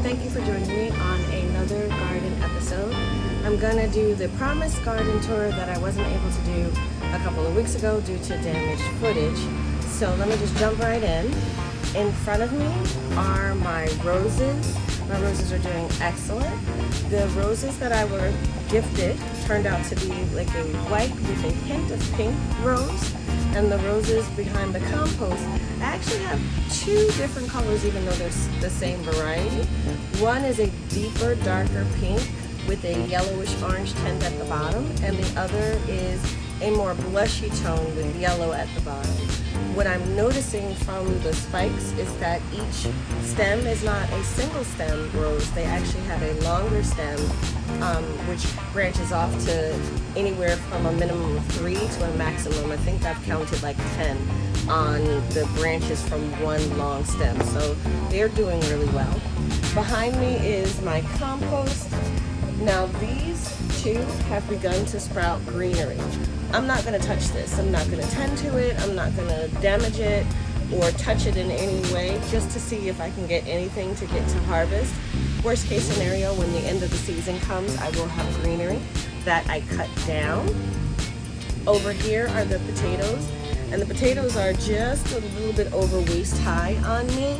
thank you for joining me on another garden episode. I'm gonna do the promised garden tour that I wasn't able to do a couple of weeks ago due to damaged footage. So let me just jump right in. In front of me are my roses. My roses are doing excellent. The roses that I were gifted turned out to be like a white with a hint of pink rose. And the roses behind the compost, I actually have two different colors even though they're the same variety. One is a deeper, darker pink with a yellowish orange tint at the bottom, and the other is a more blushy tone with yellow at the bottom. What I'm noticing from the spikes is that each stem is not a single stem rose. They actually have a longer stem which branches off to anywhere from a minimum of 3 to a maximum. I think I've counted like 10 on the branches from one long stem. So they're doing really well. Behind me is my compost. Now these two have begun to sprout greenery. I'm not going to touch this. I'm not going to tend to it. I'm not going to damage it or touch it in any way just to see if I can get anything to get to harvest. Worst case scenario, when the end of the season comes, I will have greenery that I cut down. Over here are the potatoes, and the potatoes are just a little bit over waist high on me.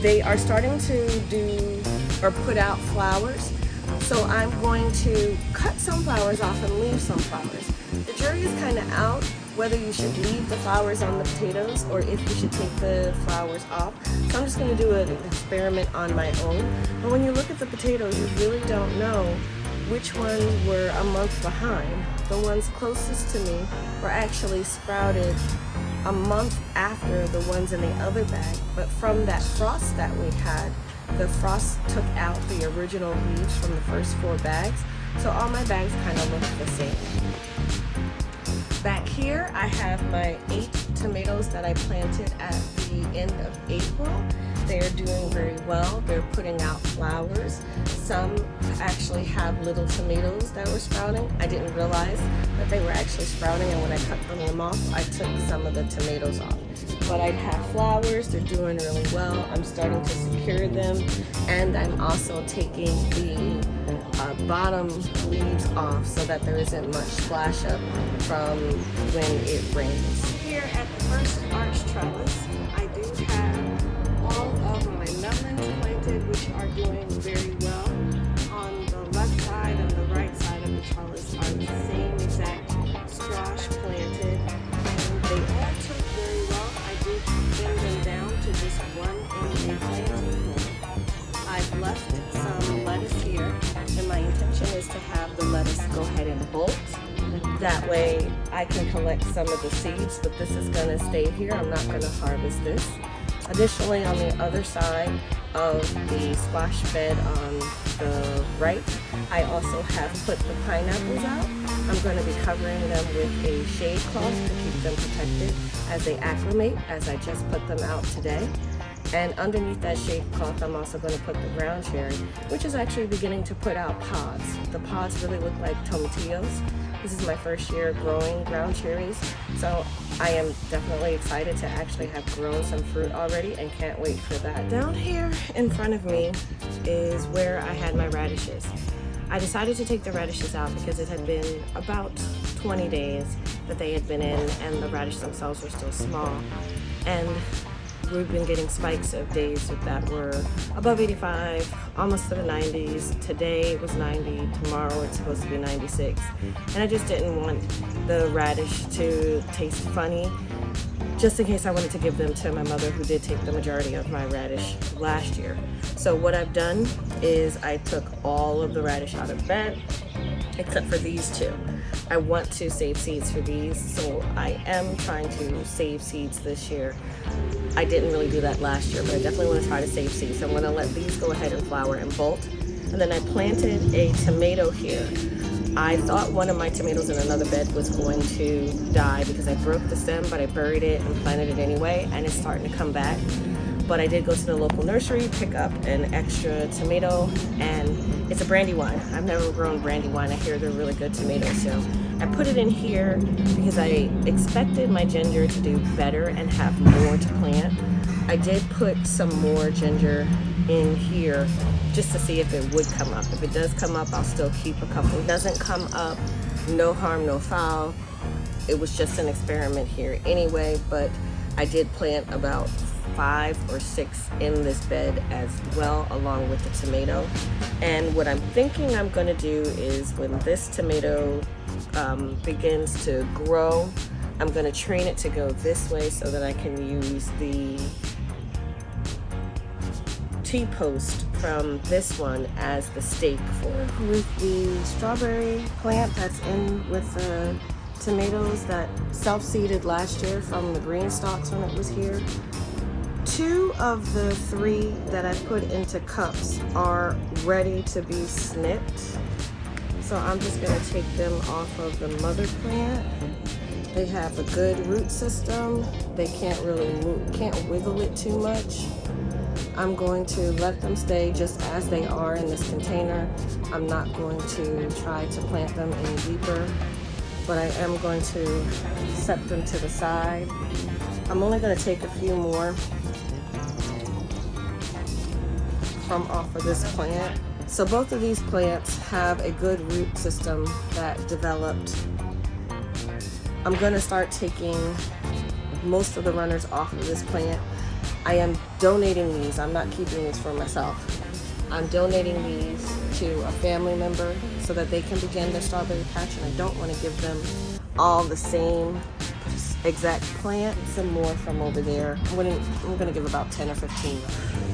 They are starting to do or put out flowers. So I'm going to cut some flowers off and leave some flowers. The jury is kind of out whether you should leave the flowers on the potatoes or if you should take the flowers off. So I'm just going to do an experiment on my own. But when you look at the potatoes, you really don't know which ones were a month behind. The ones closest to me were actually sprouted a month after the ones in the other bag. But from that frost that we had, the frost took out the original leaves from the first 4 bags, so all my bags kind of look the same. Back here, I have my 8 tomatoes that I planted at the end of April. They're doing very well. They're putting out flowers. Some actually have little tomatoes that were sprouting. I didn't realize that they were actually sprouting, and when I cut them off, I took some of the tomatoes off. But I have flowers. They're doing really well. I'm starting to secure them, and I'm also taking the bottom leaves off so that there isn't much splash up from when it rains. Here at the first arch trellis, I do have all of my melons planted, which are doing very well. On the left side and the right side of the trellis are the same exact squash planted, and they all took very well. I did thin them down to just 1 in a planting point. I've left some lettuce here, and my intention is to have the lettuce go ahead and bolt. That way I can collect some of the seeds, but this is going to stay here. I'm not going to harvest this. Additionally, on the other side of the squash bed on the right, I also have put the pineapples out. I'm going to be covering them with a shade cloth to keep them protected as they acclimate, as I just put them out today. And underneath that shade cloth, I'm also going to put the ground cherry, which is actually beginning to put out pods. The pods really look like tomatillos. This is my first year growing ground cherries, so I am definitely excited to actually have grown some fruit already and can't wait for that. Down here in front of me is where I had my radishes. I decided to take the radishes out because it had been about 20 days that they had been in, and the radishes themselves were still small. And we've been getting spikes of days that were above 85, almost to the 90s. Today it was 90, tomorrow it's supposed to be 96. And I just didn't want the radish to taste funny, just in case I wanted to give them to my mother, who did take the majority of my radish last year. So what I've done is I took all of the radish out of bed, except for these 2. I want to save seeds for these, so I am trying to save seeds this year. I didn't really do that last year, but I definitely want to try to save seeds. So I'm going to let these go ahead and flower and bolt. And then I planted a tomato here. I thought one of my tomatoes in another bed was going to die because I broke the stem, but I buried it and planted it anyway, and it's starting to come back. But I did go to the local nursery, pick up an extra tomato, and it's a Brandywine. I've never grown Brandywine. I hear they're really good tomatoes, so I put it in here because I expected my ginger to do better and have more to plant. I did put some more ginger in here just to see if it would come up. If it does come up, I'll still keep a couple. If it doesn't come up, no harm, no foul. It was just an experiment here anyway, but I did plant about 5 or 6 in this bed as well, along with the tomato. And what I'm thinking I'm gonna do is when this tomato begins to grow, I'm gonna train it to go this way so that I can use the T-post from this one as the stake for with the strawberry plant that's in with the tomatoes that self-seeded last year from the green stalks when it was here. 2 of the 3 that I put into cups are ready to be snipped. So I'm just gonna take them off of the mother plant. They have a good root system. They can't really move, can't wiggle it too much. I'm going to let them stay just as they are in this container. I'm not going to try to plant them any deeper, but I am going to set them to the side. I'm only going to take a few more from off of this plant. So both of these plants have a good root system that developed. I'm going to start taking most of the runners off of this plant. I am donating these. I'm not keeping these for myself. I'm donating these to a family member so that they can begin their strawberry patch, and I don't want to give them all the same exact plant. Some more from over there. I'm going to give about 10 or 15.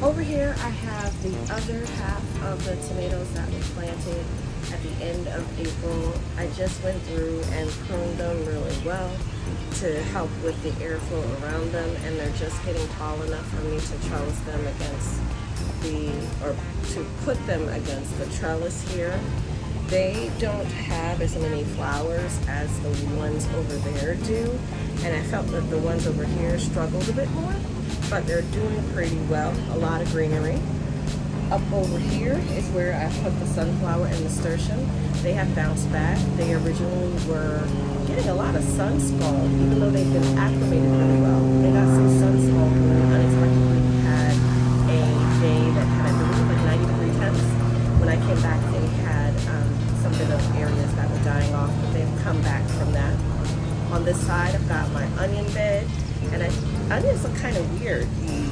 Over here I have the other half of the tomatoes that were planted at the end of April. I just went through and pruned them really well to help with the airflow around them, and they're just getting tall enough for me to trellis them against or to put them against the trellis here. They don't have as many flowers as the ones over there do, and I felt that the ones over here struggled a bit more, but they're doing pretty well. A lot of greenery. Up over here is where I put the sunflower and nasturtium. They have bounced back. They originally were getting a lot of sun scald, even though they've been acclimated really well. They got some sun scald when we unexpectedly had a day that had, I believe, like 90-degree temps. When I came back, they had some bit of areas that were dying off, but they've come back from that. On this side, I've got my onion bed, and onions look kind of weird. The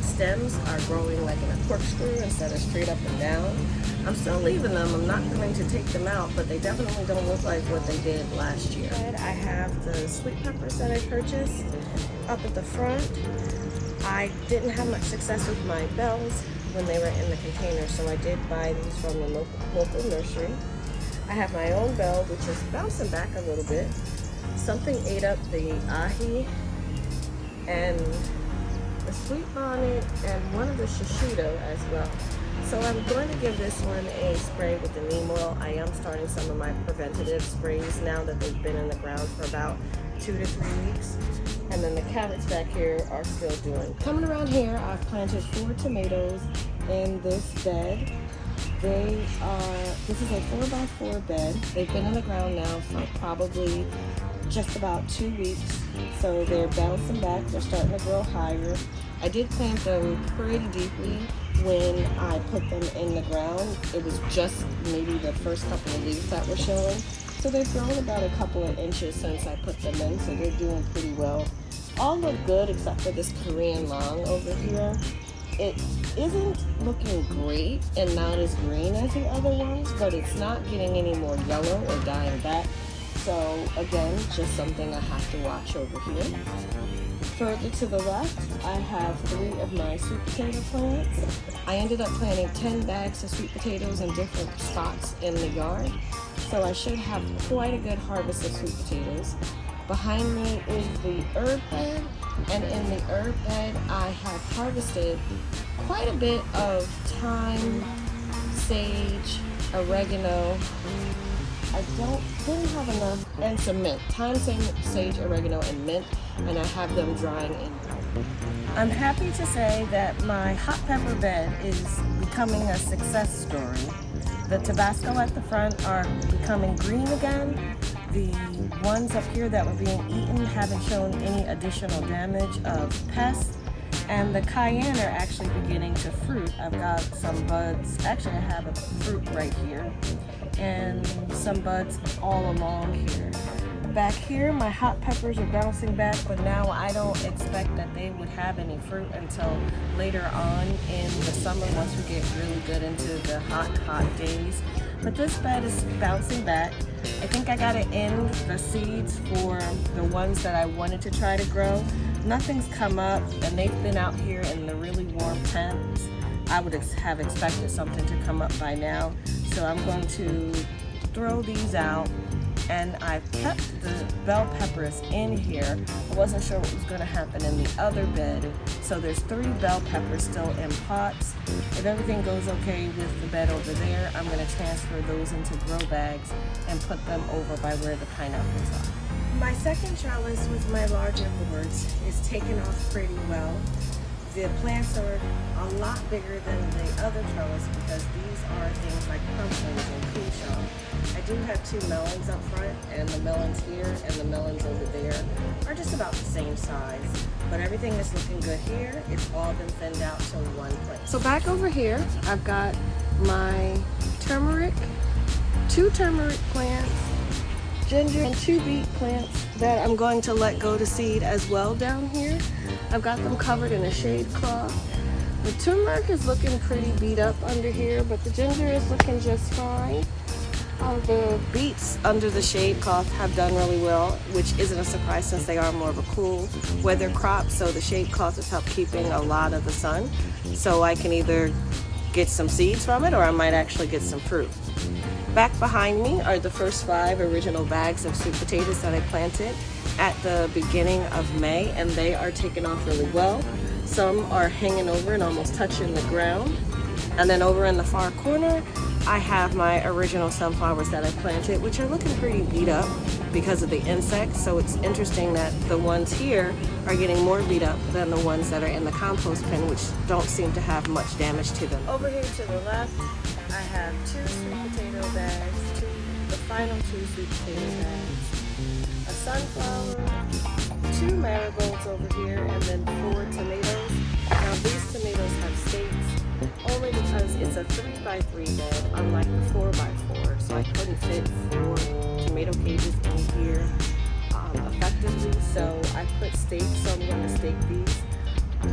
stems are growing like in a corkscrew instead of straight up and down. I'm still leaving them. I'm not going to take them out, but they definitely don't look like what they did last year. I have the sweet peppers that I purchased up at the front. I didn't have much success with my bells when they were in the container, so I did buy these from the local nursery. I have my own bell, which is bouncing back a little bit. Something ate up the ahi and the sweet bonnet and one of the shishito as well. So I'm going to give this one a spray with the neem oil. I am starting some of my preventative sprays now that they've been in the ground for about 2 to 3 weeks. And then the carrots back here are still doing. Coming around here, I've planted 4 tomatoes in this bed. This is a 4x4 bed. They've been in the ground now for probably just about 2 weeks. So they're bouncing back, they're starting to grow higher. I did plant them pretty deeply when I put them in the ground. It was just maybe the first couple of leaves that were showing. So they've grown about a couple of inches since I put them in, so they're doing pretty well. All look good except for this Korean long over here. It isn't looking great and not as green as the other ones, but it's not getting any more yellow or dying back. So again, just something I have to watch over here. Further to the left, I have 3 of my sweet potato plants. I ended up planting 10 bags of sweet potatoes in different spots in the yard, so I should have quite a good harvest of sweet potatoes. Behind me is the herb bed, and in the herb bed I have harvested quite a bit of thyme, sage, oregano. I didn't have enough, and some mint. Thyme, sage, oregano, and mint, and I have them drying in. I'm happy to say that my hot pepper bed is becoming a success story. The Tabasco at the front are becoming green again. The ones up here that were being eaten haven't shown any additional damage of pests. And the cayenne are actually beginning to fruit. I've got some buds. Actually, I have a fruit right here and some buds all along here. Back here, my hot peppers are bouncing back, but now I don't expect that they would have any fruit until later on in the summer once we get really good into the hot days. But this bed is bouncing back. I think I gotta end the seeds for the ones that I wanted to try to grow. Nothing's come up, and they've been out here in the really warm temps. I would have expected something to come up by now. So I'm going to throw these out. And I've kept the bell peppers in here. I wasn't sure what was going to happen in the other bed. So there's 3 bell peppers still in pots. If everything goes okay with the bed over there, I'm going to transfer those into grow bags and put them over by where the pineapples are. My second trellis with my larger boards is taking off pretty well. The plants are a lot bigger than the other trellis because these are things like pumpkins and crucian. I do have 2 melons up front, and the melons here and the melons over there are just about the same size. But everything is looking good here. It's all been thinned out to one place. So back over here, I've got my turmeric, 2 turmeric plants, ginger, and 2 beet plants that I'm going to let go to seed as well down here. I've got them covered in a shade cloth. The turmeric is looking pretty beat up under here, but the ginger is looking just fine. The beets under the shade cloth have done really well, which isn't a surprise since they are more of a cool weather crop. So the shade cloth has helped keeping a lot of the sun. So I can either get some seeds from it or I might actually get some fruit. Back behind me are the first 5 original bags of sweet potatoes that I planted at the beginning of May, and they are taking off really well. Some are hanging over and almost touching the ground. And then over in the far corner, I have my original sunflowers that I planted, which are looking pretty beat up because of the insects. So it's interesting that the ones here are getting more beat up than the ones that are in the compost bin, which don't seem to have much damage to them. Over here to the left, I have 2 sweet potato bags, the final 2 sweet potato bags, a sunflower, 2 marigolds over here, and then 4 tomatoes. Now these tomatoes have stakes only because it's a 3x3 bed, unlike the 4x4. So I couldn't fit 4 tomato cages in here effectively. So I put stakes, so I'm going to stake these.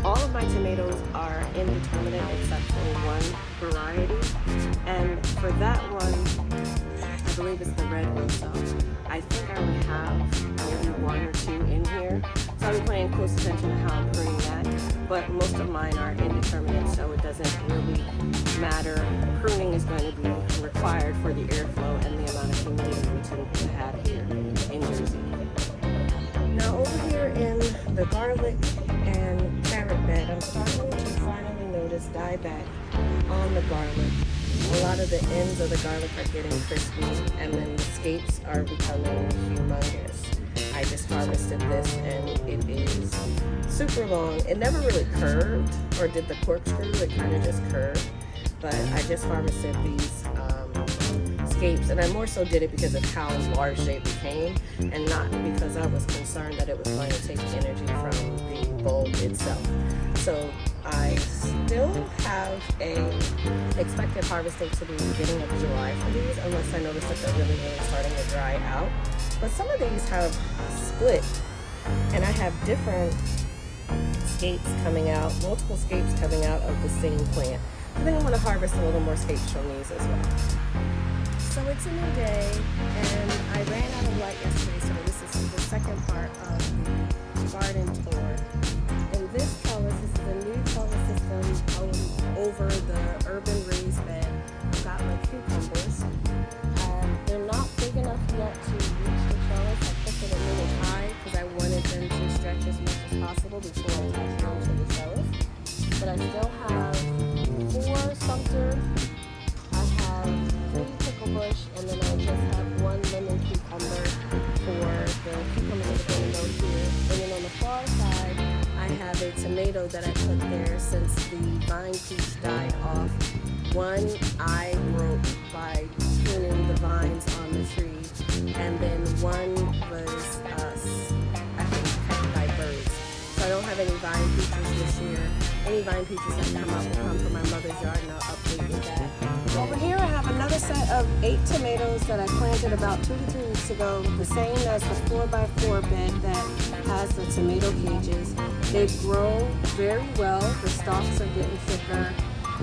All of my tomatoes are indeterminate except for one variety. And for that one, I believe it's the red one, so I think I only have maybe 1 or 2 in here. So I'll be paying close attention to how I'm pruning that. But most of mine are indeterminate, so it doesn't really matter. Pruning is going to be required for the airflow and the amount of humidity we tend to have here in Jersey. Now over here in the garlic and carrot bed, I'm starting to finally notice dieback on the garlic. A lot of the ends of the garlic are getting crispy, and then the scapes are becoming humongous. I just harvested this and it is super long. It never really curved or did the corkscrew, it kind of just curved. But I just harvested these scapes, and I more so did it because of how large they became and not because I was concerned that it was going to take energy from the bulb itself. So I still have a expected harvest date to the beginning of July for these, unless I notice that they're really starting to dry out. But some of these have split, and I have different scapes coming out, multiple scapes coming out of the same plant. I think I'm going to harvest a little more scapes from these as well. So it's a new day, and I ran out of light yesterday, so this is the second part of the garden tour. And this trellis is the new trellis system over the urban raised bed. I've got my cucumbers. They're not big enough yet to reach the trellis. I put it a little high because I wanted them to stretch as much as possible before I touch down to the trellis. But I still have 4 Sumter, I have 3 pickle bush, and then I just have 1 lemon cucumber for the cucumbers that are going to go here. And then on the far side, I have a tomato that I put there since the vine peach died off one I broke by pruning the vines on the tree, and then one was, I think, pecked by birds. So I don't have any vine peaches this year. Any vine peaches that come up will come from my mother's yard, and I'll update with that. Over here I have another set of 8 tomatoes that I planted about 2 to 3 weeks ago, the same as the 4x4 bed that has the tomato cages. They've grown very well. The stalks are getting thicker.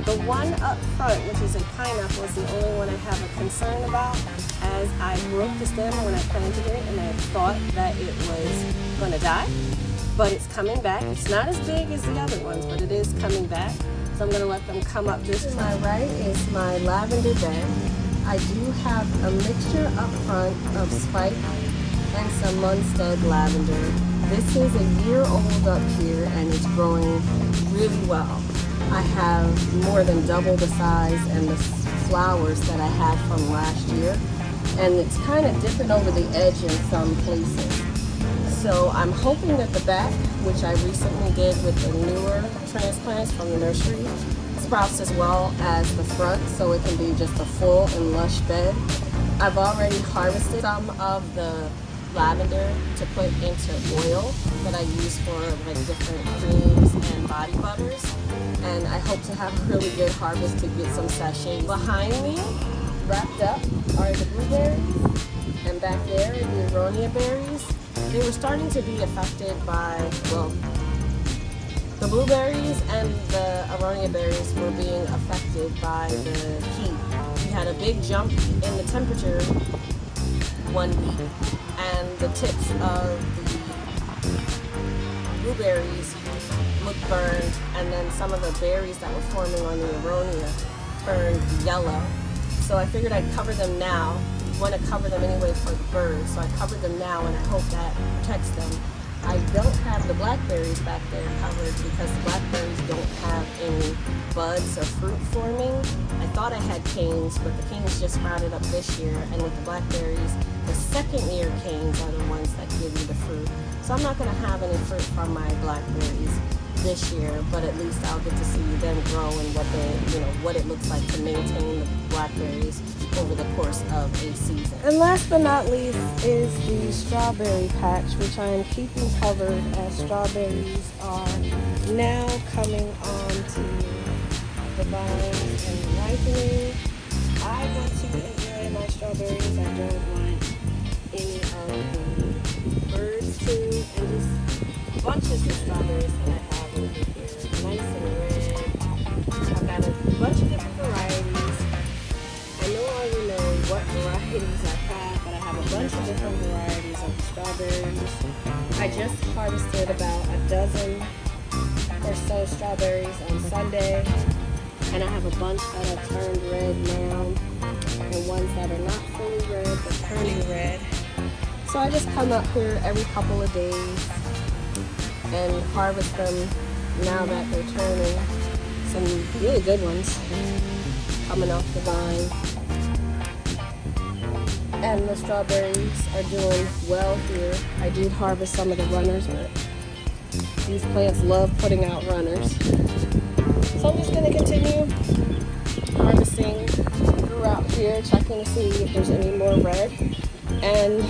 The one up front, which is a pineapple, is the only one I have a concern about, as I broke the stem when I planted it and I thought that it was going to die. But it's coming back. It's not as big as the other ones, but it is coming back. So I'm going to let them come up. Just to my right is my lavender bed. I do have a mixture up front of spike and some Munstead lavender. This is a year old up here and it's growing really well. I have more than double the size and the flowers that I had from last year. And it's kind of dipping over the edge in some places. So I'm hoping that the back, which I recently did with the newer transplants from the nursery, sprouts as well as the front, so it can be just a full and lush bed. I've already harvested some of the lavender to put into oil that I use for like different creams and body butters. And I hope to have a really good harvest to get some sachets. Behind me, wrapped up, are the blueberries, and back there are the aronia berries. They were starting to be affected by, well, the blueberries and the aronia berries were being affected by the heat. We had a big jump in the temperature one week, and the tips of the blueberries looked burned, and then some of the berries that were forming on the aronia turned yellow. So I figured I'd cover them now. Want to cover them anyway for the birds, so I covered them now and I hope that protects them. I don't have the blackberries back there covered because the blackberries don't have any buds or fruit forming. I thought I had canes, but the canes just sprouted up this year, and with the blackberries, the second year canes are the ones that give you the fruit. So I'm not going to have any fruit from my blackberries this year, but at least I'll get to see them grow and what they, what it looks like to maintain the blackberries over the course of a season. And last but not least is the strawberry patch, which I am keeping covered as strawberries are now coming onto the vines and ripening. I want to enjoy my strawberries. I don't want any of the birds to, and just bunches of strawberries that I have over here, nice and red. I've got a bunch of different varieties. I no longer know what varieties I have, but I have a bunch of different varieties of strawberries. I just harvested about a dozen or so strawberries on Sunday, and I have a bunch that have turned red now, and ones that are not fully red but turning red. So I just come up here every couple of days and harvest them now that they're turning. Some really good ones coming off the vine. And the strawberries are doing well here. I did harvest some of the runners, but these plants love putting out runners. So I'm just going to continue harvesting throughout here, checking to see if there's any more red. And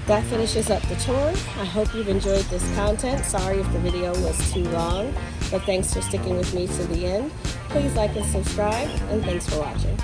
that finishes up the tour. I hope you've enjoyed this content. Sorry if the video was too long, but thanks for sticking with me to the end. Please like and subscribe, and thanks for watching.